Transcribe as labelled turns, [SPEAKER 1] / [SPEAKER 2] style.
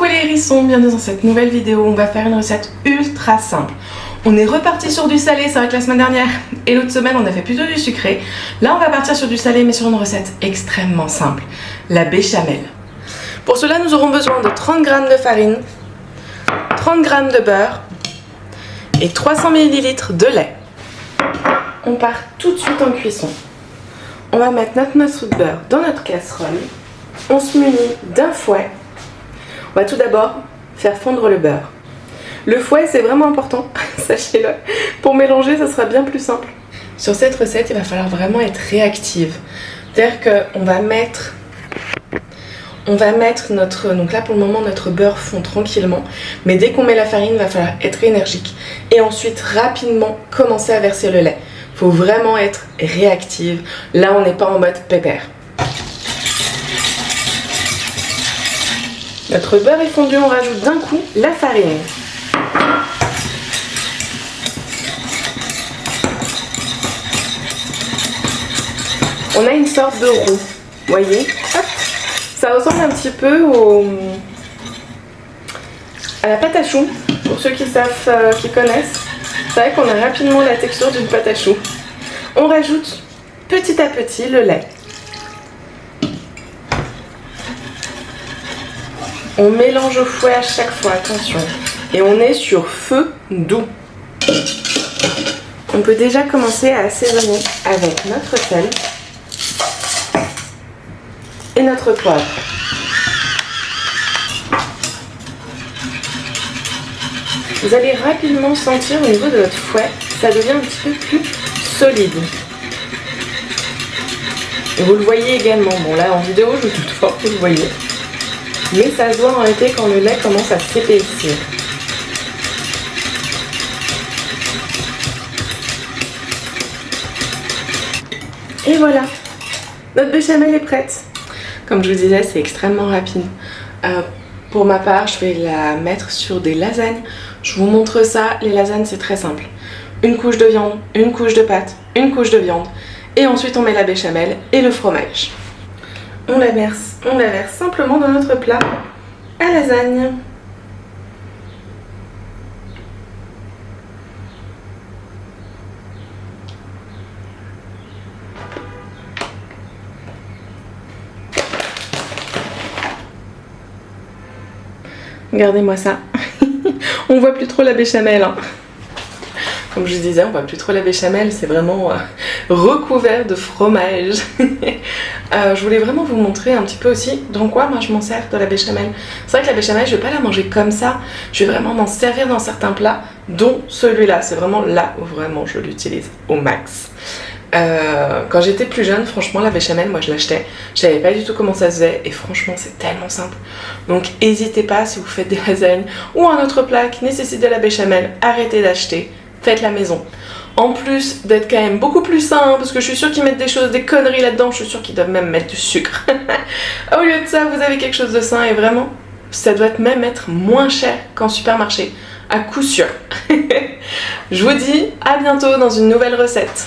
[SPEAKER 1] les hérissons, bienvenue dans cette nouvelle vidéo. On va faire une recette ultra simple. On est reparti sur du salé, c'est vrai que la semaine dernière et l'autre semaine on a fait plutôt du sucré. Là on va partir sur du salé mais sur une recette extrêmement simple, la béchamel. Pour cela nous aurons besoin de 30 g de farine, 30 g de beurre et 300 ml de lait. On part tout de suite en cuisson. On va mettre notre morceau de beurre dans notre casserole. On se munit d'un fouet. On va tout d'abord faire fondre le beurre. Le fouet c'est vraiment important, sachez-le. Pour mélanger ça sera bien plus simple. Sur cette recette il va falloir vraiment être réactive. C'est-à-dire qu'on va mettre notre... Donc là pour le moment notre beurre fond tranquillement. Mais dès qu'on met la farine il va falloir être énergique. Et ensuite rapidement commencer à verser le lait. Il faut vraiment être réactive. Là on n'est pas en mode pépère. Notre beurre est fondu, on rajoute d'un coup la farine. On a une sorte de roux, voyez. Hop. Ça ressemble un petit peu à la pâte à choux, pour ceux qui savent, qui connaissent. C'est vrai qu'on a rapidement la texture d'une pâte à choux. On rajoute petit à petit le lait. On mélange au fouet à chaque fois, attention. Et on est sur feu doux. On peut déjà commencer à assaisonner avec notre sel et notre poivre. Vous allez rapidement sentir au niveau de votre fouet, ça devient un petit peu plus solide. Et vous le voyez également. Bon là en vidéo je doute fort que vous le voyez. Mais ça se voit en réalité quand le lait commence à s'épaissir. Et voilà, notre béchamel est prête. Comme je vous disais, c'est extrêmement rapide. Pour ma part, je vais la mettre sur des lasagnes. Je vous montre ça, les lasagnes c'est très simple. Une couche de viande, une couche de pâte, une couche de viande. Et ensuite on met la béchamel et le fromage. On la verse simplement dans notre plat à lasagne. Regardez-moi ça. On voit plus trop la béchamel, hein. Comme je disais, on voit plus trop la béchamel, c'est vraiment recouvert de fromage. Je voulais vraiment vous montrer un petit peu aussi dans quoi moi je m'en sers de la béchamel. C'est vrai que la béchamel, je vais pas la manger comme ça, je vais vraiment m'en servir dans certains plats, dont celui-là. C'est vraiment là où vraiment je l'utilise au max. Quand j'étais plus jeune, franchement la béchamel, moi je l'achetais, je savais pas du tout comment ça se faisait et franchement c'est tellement simple. Donc n'hésitez pas si vous faites des lasagnes ou un autre plat qui nécessite de la béchamel, arrêtez d'acheter. Faites la maison. En plus d'être quand même beaucoup plus sain, parce que je suis sûre qu'ils mettent des conneries là-dedans, je suis sûre qu'ils doivent même mettre du sucre. Au lieu de ça, vous avez quelque chose de sain et vraiment, ça doit même être moins cher qu'en supermarché, à coup sûr. Je vous dis à bientôt dans une nouvelle recette.